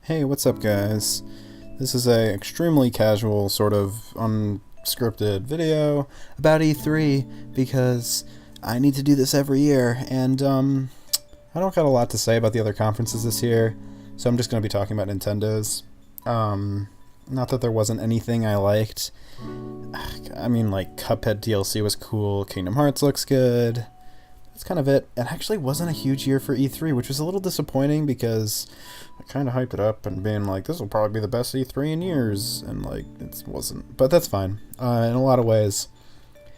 Hey, what's up guys? This is a extremely casual, sort of unscripted video about E3 because I need to do this every year and I don't got a lot to say about the other conferences this year, so I'm just going to be talking about Nintendo's. Not that there wasn't anything I liked. I mean, like, Cuphead DLC was cool, Kingdom Hearts looks good. That's kind of it. It actually wasn't a huge year for E3, which was a little disappointing because I kind of hyped it up and being like, this will probably be the best E3 in years, and like, it wasn't. But that's fine. In a lot of ways,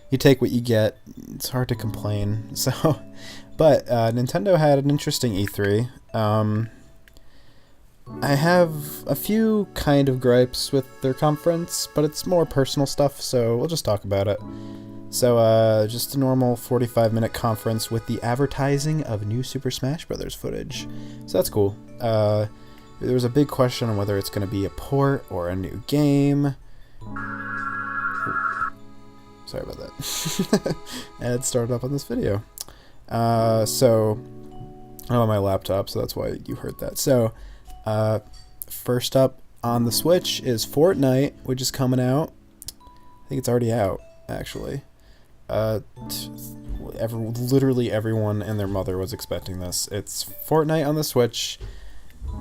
you take what you get. It's hard to complain. So, but Nintendo had an interesting E3. I have a few kind of gripes with their conference, but it's more personal stuff, so we'll just talk about it. So, just a normal 45-minute conference with the advertising of new Super Smash Bros. Footage. So that's cool. There was a big question on whether it's going to be a port or a new game. Sorry about that. Ad started up on this video. So, I'm on my laptop, so that's why you heard that. So, first up on the Switch is Fortnite, which is coming out. I think it's already out, actually. Literally everyone and their mother was expecting this. It's Fortnite on the Switch.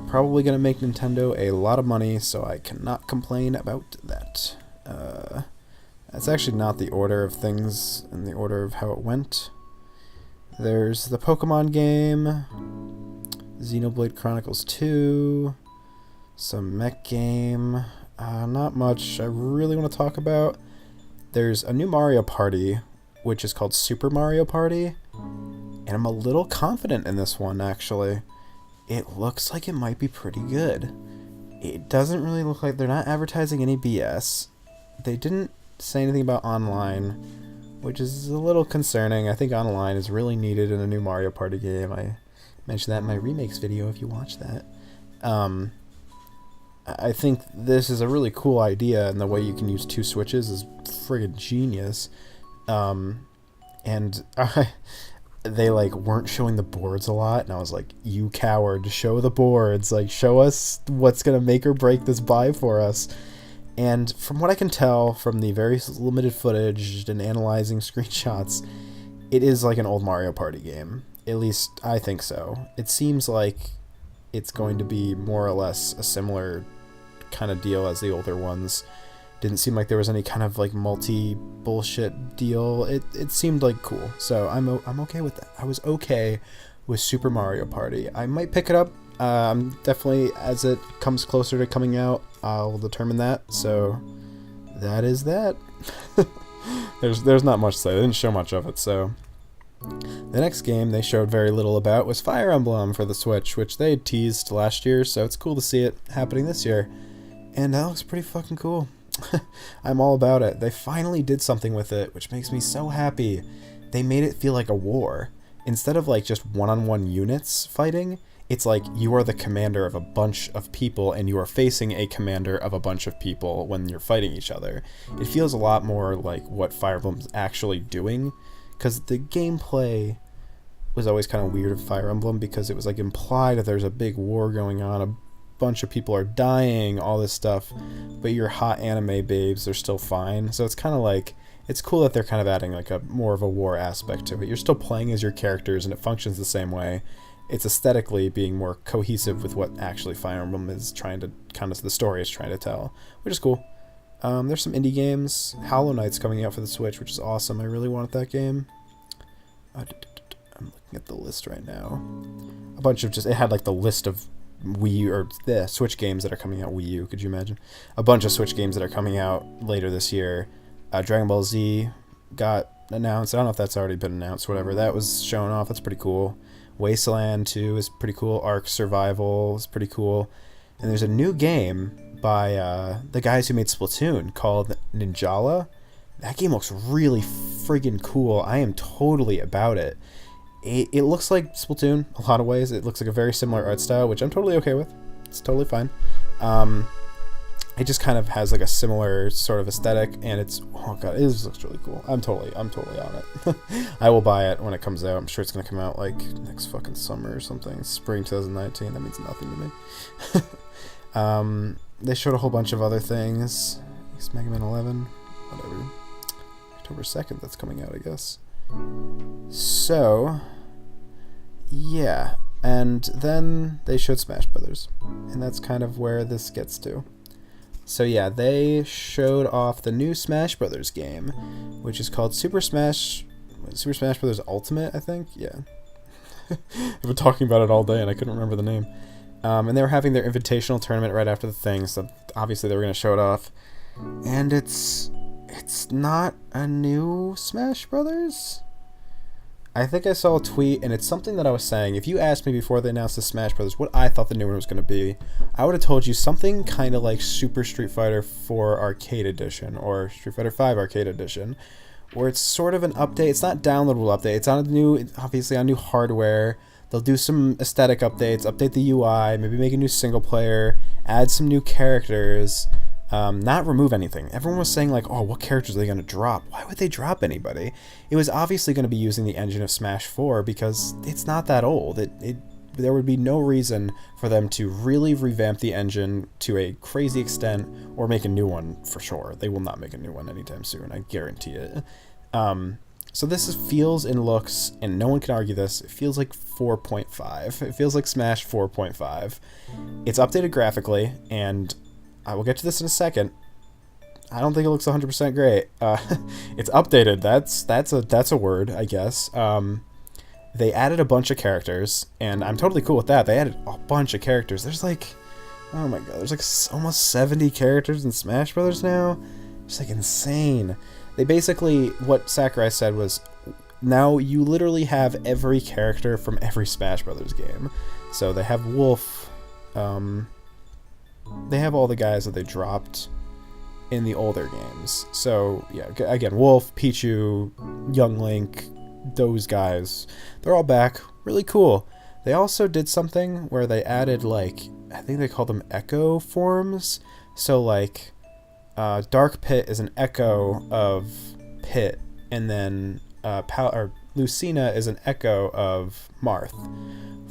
Probably gonna make Nintendo a lot of money, so I cannot complain about that. That's actually not the order of things in the order of how it went. There's the Pokemon game, Xenoblade Chronicles 2, some mech game, not much I really want to talk about. There's a new Mario Party, which is called Super Mario Party, and I'm a little confident in this one, actually. It looks like it might be pretty good. It doesn't really look like they're not advertising any BS. They didn't say anything about online, which is a little concerning. I think online is really needed in a new Mario Party game. I mentioned that in my remakes video if you watch that. I think this is a really cool idea, and the way you can use two Switches is friggin' genius. And they like weren't showing the boards a lot, and I was like, you coward, show the boards, like show us what's gonna make or break this buy for us. And from what I can tell from the very limited footage and analyzing screenshots, it is like an old Mario Party game. At least I think so. It seems like it's going to be more or less a similar kind of deal as the older ones. Didn't seem like there was any kind of like multi-bullshit deal. It seemed like cool, so I'm okay with that. I was okay with Super Mario Party. I might pick it up. I'm definitely, as it comes closer to coming out, I'll determine that. So that is that. There's not much to say. They didn't show much of it. So the next game they showed very little about was Fire Emblem for the Switch, which they teased last year. So it's cool to see it happening this year, and that looks pretty fucking cool. I'm all about it. They finally did something with it, which makes me so happy. They made it feel like a war. Instead of like just one-on-one units fighting, it's like you are the commander of a bunch of people and you are facing a commander of a bunch of people when you're fighting each other. It feels a lot more like what Fire Emblem's actually doing, because the gameplay was always kind of weird of Fire Emblem because it was like implied that there's a big war going on, a bunch of people are dying, all this stuff, but your hot anime babes are still fine. So it's kind of like, it's cool that they're kind of adding like a more of a war aspect to it. You're still playing as your characters and it functions the same way. It's aesthetically being more cohesive with what actually Fire Emblem is trying to, kind of the story is trying to tell, which is cool. There's some indie games. Hollow Knight's coming out for the Switch, which is awesome. I really wanted that game. I'm looking at the list right now. A bunch of just, it had like the list of Wii U, or the Switch games that are coming out. Wii U, could you imagine? A bunch of Switch games that are coming out later this year. Dragon Ball Z got announced. I don't know if that's already been announced, whatever. That was shown off. That's pretty cool. Wasteland 2 is pretty cool. Ark Survival is pretty cool. And there's a new game by the guys who made Splatoon called Ninjala. That game looks really friggin' cool. I am totally about it. It looks like Splatoon a lot of ways. It looks like a very similar art style, which I'm totally okay with. It's totally fine. It just kind of has like a similar sort of aesthetic, and it's, oh god, it just looks really cool. I'm totally on it. I will buy it when it comes out. I'm sure it's gonna come out like next fucking summer or something. Spring 2019. That means nothing to me. They showed a whole bunch of other things. Mega Man 11, whatever. October 2nd, that's coming out, I guess. So, yeah. And then they showed Smash Brothers. And that's kind of where this gets to. So yeah, they showed off the new Smash Brothers game, which is called Super Smash Brothers Ultimate, I think? Yeah. I've been talking about it all day and I couldn't remember the name. And they were having their invitational tournament right after the thing, so obviously they were going to show it off. And it's not a new Smash Brothers? I think I saw a tweet, and it's something that I was saying. If you asked me before they announced the Smash Brothers what I thought the new one was going to be, I would have told you something kind of like Super Street Fighter 4 Arcade Edition, or Street Fighter 5 Arcade Edition, where it's sort of an update. It's not downloadable update. It's obviously on new hardware. They'll do some aesthetic updates, update the UI, maybe make a new single player, add some new characters, not remove anything. Everyone was saying like, oh, what characters are they going to drop? Why would they drop anybody? It was obviously going to be using the engine of Smash 4 because it's not that old. There would be no reason for them to really revamp the engine to a crazy extent or make a new one for sure. They will not make a new one anytime soon, I guarantee it. So this feels and looks, and no one can argue this, it feels like 4.5. It feels like Smash 4.5. It's updated graphically, and I will get to this in a second. I don't think it looks 100% great. It's updated. That's a word, I guess. They added a bunch of characters, and I'm totally cool with that. They added a bunch of characters. There's like, oh my god, there's like almost 70 characters in Smash Brothers now. It's like insane. They basically, what Sakurai said was, now you literally have every character from every Smash Brothers game. So they have Wolf. They have all the guys that they dropped in the older games. So, yeah, again, Wolf, Pichu, Young Link, those guys, they're all back. Really cool. They also did something where they added, like, I think they call them echo forms. So, like, Dark Pit is an echo of Pit, and then Lucina is an echo of Marth.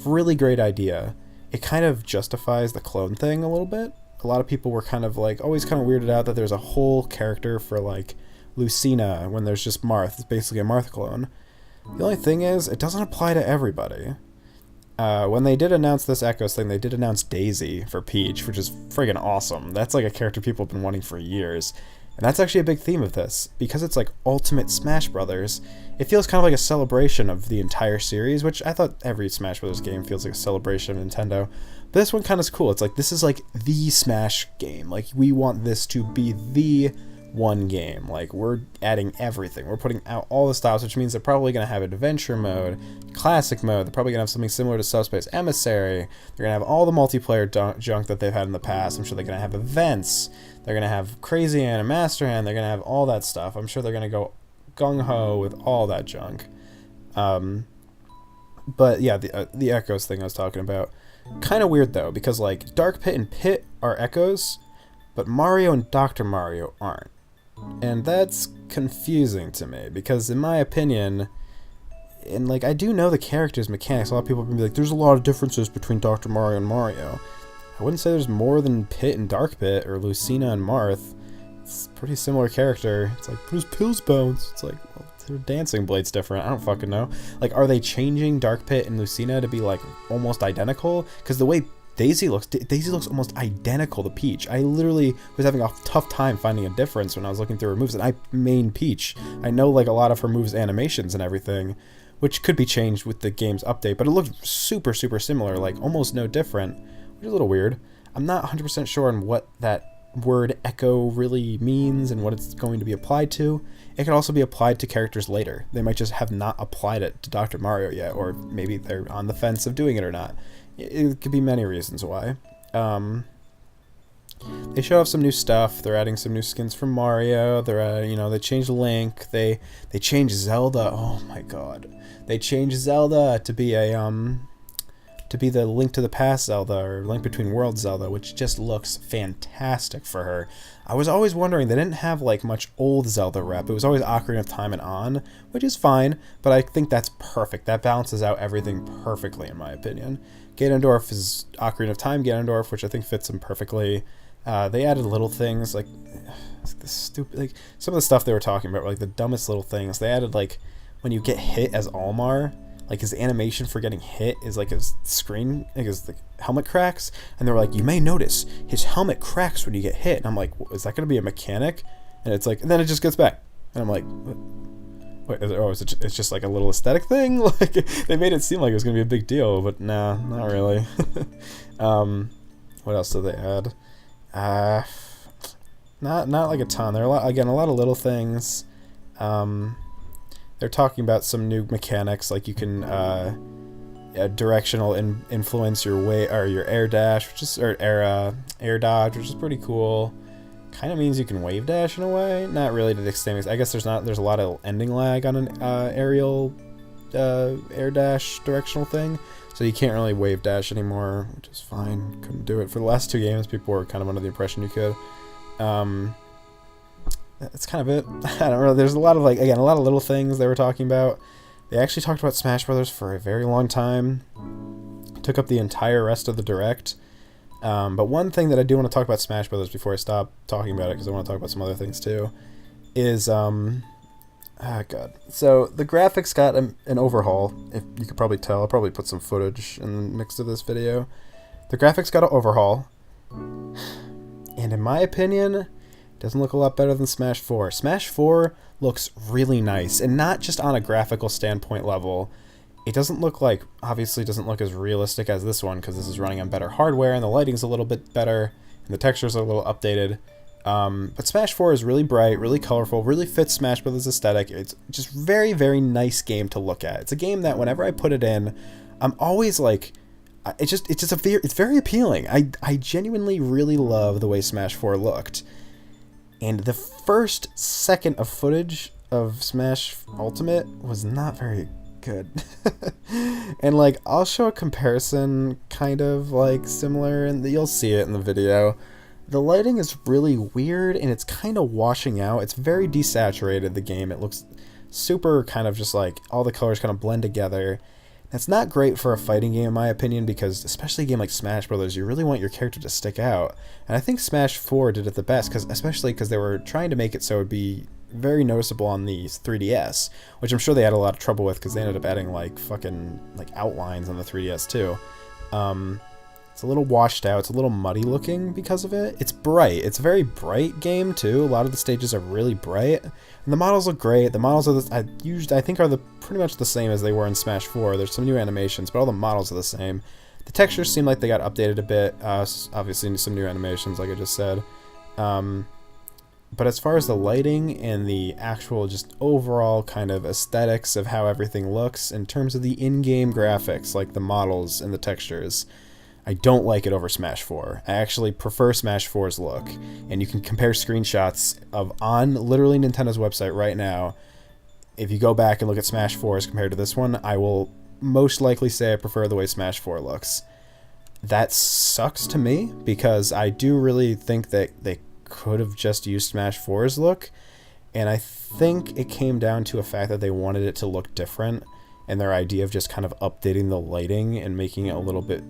Really great idea. It kind of justifies the clone thing a little bit. A lot of people were kind of like, always kind of weirded out that there's a whole character for like Lucina when there's just Marth. It's basically a Marth clone. The only thing is, it doesn't apply to everybody. When they did announce this Echoes thing, they did announce Daisy for Peach, which is friggin' awesome. That's like a character people have been wanting for years. And that's actually a big theme of this. Because it's like Ultimate Smash Brothers, it feels kind of like a celebration of the entire series, which I thought every Smash Brothers game feels like a celebration of Nintendo. But this one kind of is cool. It's like, this is like the Smash game. Like, we want this to be the one game. Like, we're adding everything. We're putting out all the styles, which means they're probably going to have adventure mode, classic mode. They're probably going to have something similar to Subspace Emissary. They're going to have all the multiplayer junk that they've had in the past. I'm sure they're going to have events. They're going to have Crazy Ann and Master Hand. They're going to have all that stuff. I'm sure they're going to go gung-ho with all that junk. But yeah, the Echoes thing I was talking about. Kind of weird, though, because like Dark Pit and Pit are Echoes, but Mario and Dr. Mario aren't. And that's confusing to me, because in my opinion, and like I do know the characters' mechanics, a lot of people are going to be like, there's a lot of differences between Dr. Mario and Mario. I wouldn't say there's more than Pit and Dark Pit, or Lucina and Marth. It's a pretty similar character. It's like, who's Pill's Bones? It's like, well, their dancing blade's different. I don't fucking know. Like, are they changing Dark Pit and Lucina to be like almost identical? Because the way Daisy looks almost identical to Peach. I literally was having a tough time finding a difference when I was looking through her moves, and I main Peach. I know like a lot of her moves, animations, and everything, which could be changed with the game's update, but it looked super, super similar, like almost no different, which is a little weird. I'm not 100% sure on what that word echo really means and what it's going to be applied to. It could also be applied to characters later. They might just have not applied it to Dr. Mario yet, or maybe they're on the fence of doing it or not. It could be many reasons why. They show off some new stuff. They're adding some new skins for Mario. They're they changed Link. They changed Zelda. Oh my god. They changed Zelda to be a to be the Link to the Past Zelda, or Link Between Worlds Zelda, which just looks fantastic for her. I was always wondering, they didn't have like much old Zelda rep. It was always Ocarina of Time and on, which is fine, but I think that's perfect. That balances out everything perfectly, in my opinion. Ganondorf is Ocarina of Time Ganondorf, which I think fits him perfectly. They added little things like the stupid, like some of the stuff they were talking about were like the dumbest little things. They added like when you get hit as Almar, like his animation for getting hit is like his screen, like his helmet cracks, and they were like, you may notice his helmet cracks when you get hit. And I'm like, is that going to be a mechanic? And it's like, and then it just gets back, and I'm like, wait, it's just like a little aesthetic thing? Like they made it seem like it was going to be a big deal, but nah, not really. What else did they add? Not like a ton. There are a lot of little things. They're talking about some new mechanics, like you can directional influence your way or your air dash, air dodge, which is pretty cool. Kind of means you can wave dash in a way, not really to the extent. I guess there's a lot of ending lag on an aerial air dash directional thing, so you can't really wave dash anymore, which is fine. Couldn't do it for the last 2 games. People were kind of under the impression you could. That's kind of it. I don't know. There's a lot of a lot of little things they were talking about. They actually talked about Smash Brothers for a very long time. Took up the entire rest of the Direct. But one thing that I do want to talk about Smash Brothers before I stop talking about it, because I want to talk about some other things too, is God. So the graphics got an overhaul. If you could probably tell, I'll probably put some footage in the mix of this video. The graphics got an overhaul, and in my opinion, doesn't look a lot better than Smash 4. Smash 4 looks really nice, and not just on a graphical standpoint level. It doesn't look obviously doesn't look as realistic as this one, because this is running on better hardware, and the lighting's a little bit better, and the textures are a little updated. But Smash 4 is really bright, really colorful, really fits Smash Bros. Aesthetic. It's just very, very nice game to look at. It's a game that whenever I put it in, I'm always like, it's very appealing. I genuinely really love the way Smash 4 looked. And the first second of footage of Smash Ultimate was not very good. And I'll show a comparison kind of similar, and you'll see it in the video. The lighting is really weird, and it's kind of washing out. It's very desaturated, the game. It looks super kind of just all the colors kind of blend together. That's not great for a fighting game, in my opinion, because especially a game like Smash Brothers, you really want your character to stick out. And I think Smash 4 did it the best, especially because they were trying to make it so it would be very noticeable on the 3DS, which I'm sure they had a lot of trouble with, because they ended up adding fucking outlines on the 3DS too. It's a little washed out. It's a little muddy looking because of it. It's bright. It's a very bright game too. A lot of the stages are really bright, and the models look great. The models are I think are pretty much the same as they were in Smash 4. There's some new animations, but all the models are the same. The textures seem like they got updated a bit. Obviously, some new animations, like I just said. But as far as the lighting and the actual just overall kind of aesthetics of how everything looks in terms of the in-game graphics, like the models and the textures, I don't like it over Smash 4. I actually prefer Smash 4's look. And you can compare screenshots on literally Nintendo's website right now. If you go back and look at Smash 4 as compared to this one, I will most likely say I prefer the way Smash 4 looks. That sucks to me, because I do really think that they could have just used Smash 4's look. And I think it came down to a fact that they wanted it to look different. And their idea of just kind of updating the lighting and making it a little bit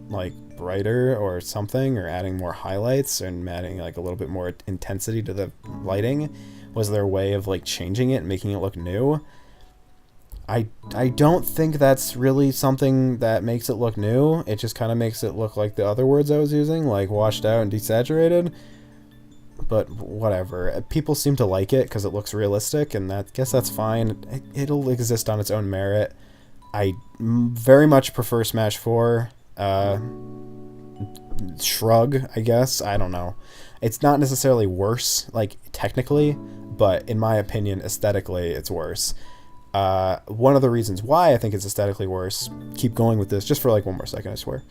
brighter or something, or adding more highlights and adding a little bit more intensity to the lighting was their way of changing it and making it look new. I don't think that's really something that makes it look new. It just kind of makes it look like the other words I was using, washed out and desaturated. But whatever. People seem to like it because it looks realistic, and I guess that's fine. It'll exist on its own merit. I very much prefer Smash 4. Shrug, I guess. I don't know. It's not necessarily worse, technically, but in my opinion, aesthetically, it's worse. One of the reasons why I think it's aesthetically worse, keep going with this just for one more second, I swear.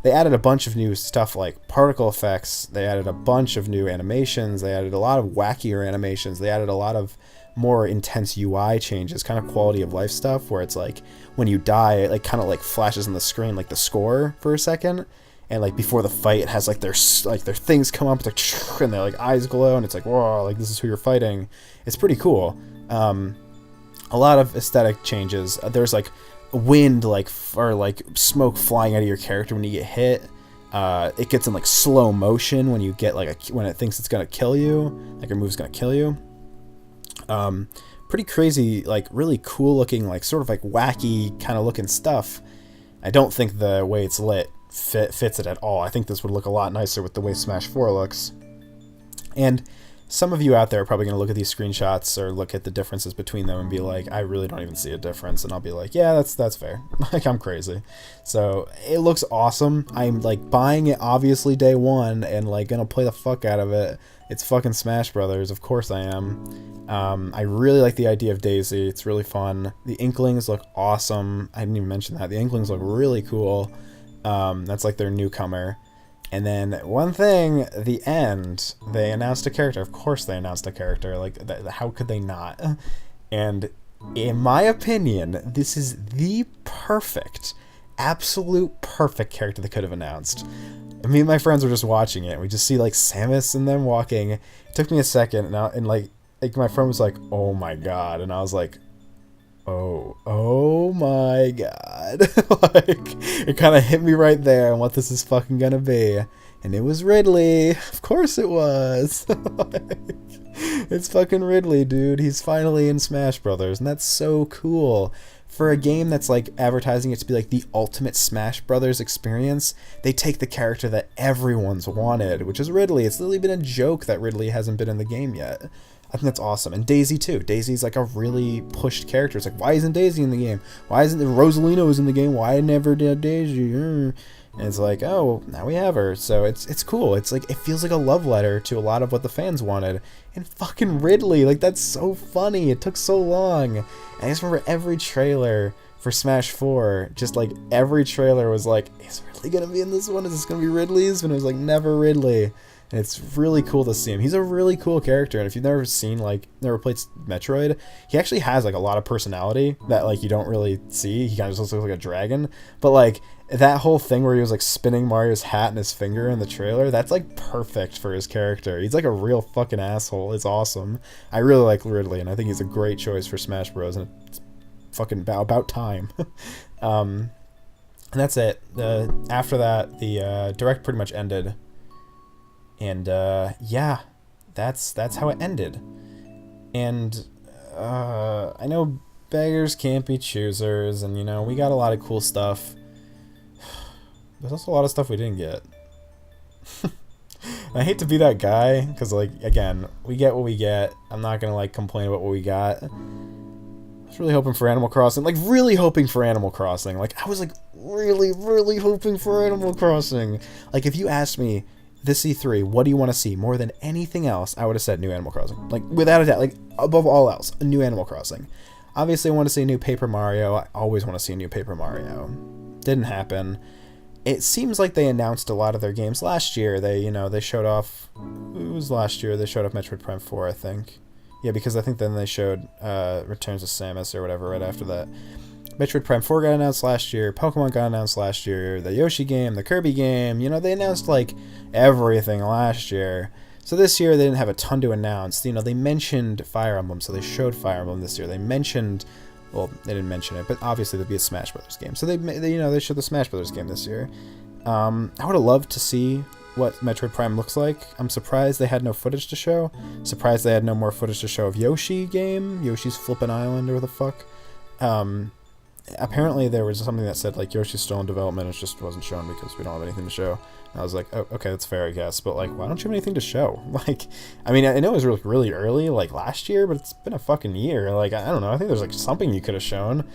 They added a bunch of new stuff like particle effects. They added a bunch of new animations. They added a lot of wackier animations. They added a lot of more intense UI changes, kind of quality of life stuff, where it's like when you die, it like kind of like flashes on the screen like the score for a second, and like before the fight, it has like their things come up, like, and their like eyes glow, and it's like, whoa, like this is who you're fighting. It's pretty cool. A lot of aesthetic changes. There's like wind, like or like smoke flying out of your character when you get hit. It gets in like slow motion when you get like when it thinks it's gonna kill you, like your move's gonna kill you. Pretty crazy, like really cool looking, like sort of like wacky kind of looking stuff. I don't think the way it's lit fits it at all. I think this would look a lot nicer with the way Smash 4 looks. And some of you out there are probably going to look at these screenshots or look at the differences between them and be like, I really don't even see a difference. And I'll be like, yeah, that's fair. Like, I'm crazy. So it looks awesome. I'm like buying it obviously day one and like gonna play the fuck out of it. It's fucking Smash Brothers, of course I am. I really like the idea of Daisy. It's really fun. The Inklings look awesome. I didn't even mention that. The Inklings look really cool. That's like their newcomer. And then one thing, the end, they announced a character. Of course they announced a character. Like, how could they not? And in my opinion, this is the perfect, absolute perfect character they could have announced. Me and my friends were just watching it. We just see like Samus and them walking. It took me a second, and like my friend was like, "Oh my god," and I was like, oh my god. Like, it kind of hit me right there and what this is fucking gonna be. And it was Ridley. Of course it was. Like, it's fucking Ridley, dude. He's finally in Smash Brothers, and that's so cool. For a game that's like advertising it to be like the ultimate Smash Brothers experience, they take the character that everyone's wanted, which is Ridley. It's literally been a joke that Ridley hasn't been in the game yet. I think that's awesome. And Daisy too. Daisy's like a really pushed character. It's like, why isn't Daisy in the game? Why isn't Rosalina was in the game? Why never did Daisy? And it's like, oh, now we have her. So it's cool. It's like, it feels like a love letter to a lot of what the fans wanted. And fucking Ridley, like, that's so funny. It took so long. And I just remember every trailer for Smash 4, just like every trailer was like, is Ridley gonna be in this one? Is this gonna be Ridley's? And it was like, never Ridley. And it's really cool to see him. He's a really cool character, and if you've never played Metroid, he actually has like a lot of personality that like you don't really see. He kind of just looks like a dragon, but like that whole thing where he was like spinning Mario's hat in his finger in the trailer, that's like perfect for his character. He's like a real fucking asshole. It's awesome. I really like Ridley, and I think he's a great choice for Smash Bros. And it's fucking about time. And that's it. After that, the direct pretty much ended. And yeah, that's how it ended. And I know beggars can't be choosers, and you know, we got a lot of cool stuff. There's also a lot of stuff we didn't get. I hate to be that guy, because like, again, we get what we get. I'm not gonna like complain about what we got. I was really hoping for Animal Crossing, like really hoping for Animal Crossing. Like, I was like really hoping for Animal Crossing. Like, if you asked me this E3, what do you want to see more than anything else, I would have said new Animal Crossing. Like, without a doubt, like, above all else, a new Animal Crossing. Obviously, I want to see a new Paper Mario. I always want to see a new Paper Mario. Didn't happen. It seems like they announced a lot of their games last year. They showed off... It was last year. They showed off Metroid Prime 4, I think. Yeah, because I think then they showed Returns of Samus or whatever right after that. Metroid Prime 4 got announced last year, Pokemon got announced last year, the Yoshi game, the Kirby game, you know, they announced, like, everything last year. So this year, they didn't have a ton to announce. You know, they mentioned Fire Emblem, so they showed Fire Emblem this year. They mentioned, well, they didn't mention it, but obviously there'll be a Smash Brothers game. So they showed the Smash Brothers game this year. I would have loved to see what Metroid Prime looks like. I'm surprised they had no footage to show. Surprised they had no more footage to show of Yoshi game, Yoshi's Flippin' Island, or the fuck. Apparently there was something that said like Yoshi's still in development, it just wasn't shown because we don't have anything to show. And I was like, oh, okay, that's fair, I guess, but like, why don't you have anything to show? Like, I mean, I know it was really early, like last year, but it's been a fucking year. Like, I don't know, I think there's like something you could have shown.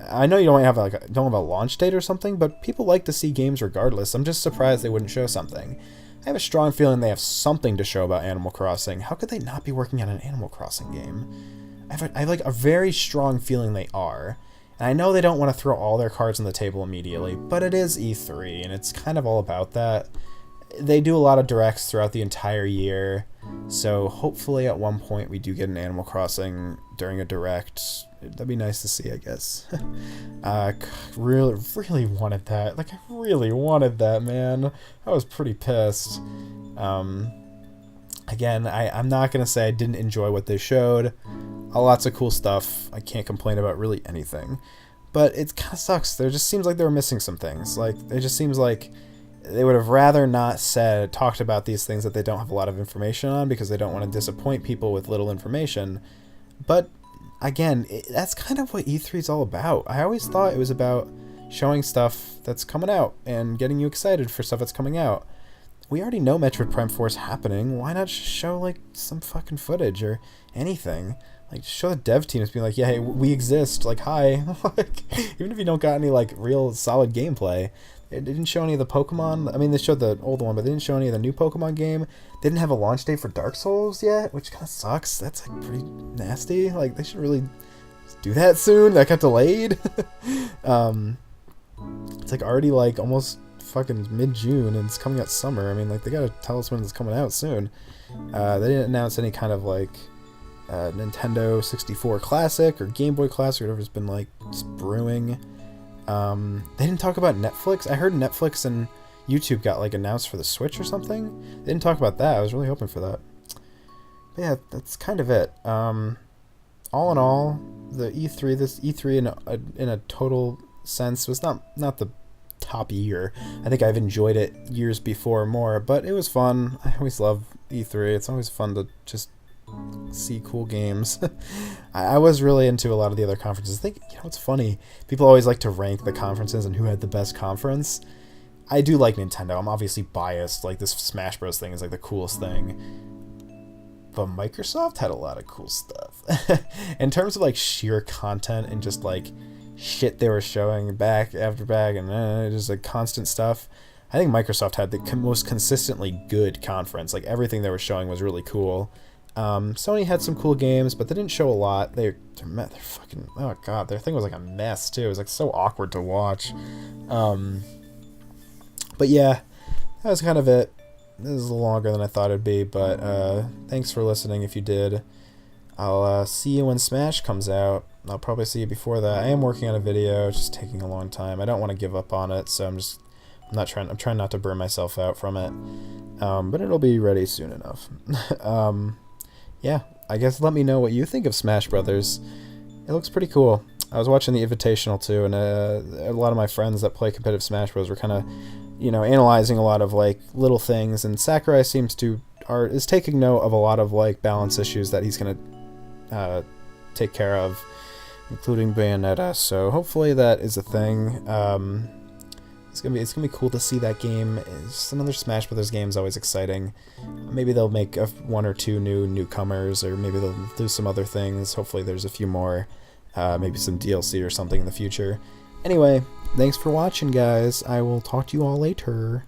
I know you don't have a launch date or something, but people like to see games regardless. I'm just surprised they wouldn't show something. I have a strong feeling they have something to show about Animal Crossing. How could they not be working on an Animal Crossing game? I have like a very strong feeling they are. And I know they don't want to throw all their cards on the table immediately, but it is E3, and it's kind of all about that. They do a lot of directs throughout the entire year, so hopefully at one point we do get an Animal Crossing during a direct. That'd be nice to see, I guess. Really wanted that. Like, I really wanted that, man. I was pretty pissed. Again, I'm not going to say I didn't enjoy what they showed. Lots of cool stuff. I can't complain about really anything. But it kind of sucks. There just seems like they were missing some things. Like, it just seems like they would have rather not talked about these things that they don't have a lot of information on because they don't want to disappoint people with little information. But, again, that's kind of what E3 is all about. I always thought it was about showing stuff that's coming out and getting you excited for stuff that's coming out. We already know Metroid Prime 4 is happening. Why not just show, like, some fucking footage or anything? Like, just show the dev team as being like, yeah, hey, we exist. Like, hi. Like, even if you don't got any, like, real solid gameplay. It didn't show any of the Pokemon. I mean, they showed the old one, but they didn't show any of the new Pokemon game. They didn't have a launch date for Dark Souls yet, which kind of sucks. That's, like, pretty nasty. Like, they should really do that soon. That got delayed. It's, like, already, like, almost fucking mid-June, and it's coming out summer. I mean, like, they gotta tell us when it's coming out soon. They didn't announce any kind of, like, Nintendo 64 Classic or Game Boy Classic or whatever's been, like, just brewing. They didn't talk about Netflix. I heard Netflix and YouTube got, like, announced for the Switch or something. They didn't talk about that. I was really hoping for that. But yeah, that's kind of it. All in all, the this E3 in a total sense was not the top year. I think I've enjoyed it years before more, but it was fun. I always love E3. It's always fun to just see cool games. I was really into a lot of the other conferences. I think, you know, it's funny. People always like to rank the conferences and who had the best conference. I do like Nintendo. I'm obviously biased. Like, this Smash Bros. Thing is, like, the coolest thing. But Microsoft had a lot of cool stuff. In terms of, like, sheer content and just, like, shit they were showing back after back and just like constant stuff. I think Microsoft had the most consistently good conference. Like, everything they were showing was really cool. Sony had some cool games, but they didn't show a lot. They're fucking, oh god, their thing was like a mess too. It was like so awkward to watch. But yeah, that was kind of it. This is a little longer than I thought it'd be, but thanks for listening if you did. I'll see you when Smash comes out. I'll probably see you before that. I am working on a video. It's just taking a long time. I don't want to give up on it, so I'm trying not to burn myself out from it. But it'll be ready soon enough. Yeah, I guess let me know what you think of Smash Brothers. It looks pretty cool. I was watching the Invitational too, and a lot of my friends that play competitive Smash Bros. Were kind of, you know, analyzing a lot of like little things, and Sakurai is taking note of a lot of like balance issues that he's gonna take care of, including Bayonetta. So hopefully that is a thing. It's gonna be cool to see that game. It's just another Smash Brothers game is always exciting. Maybe they'll make one or two newcomers, or maybe they'll do some other things. Hopefully there's a few more, maybe some DLC or something in the future. Anyway, thanks for watching, guys. I will talk to you all later.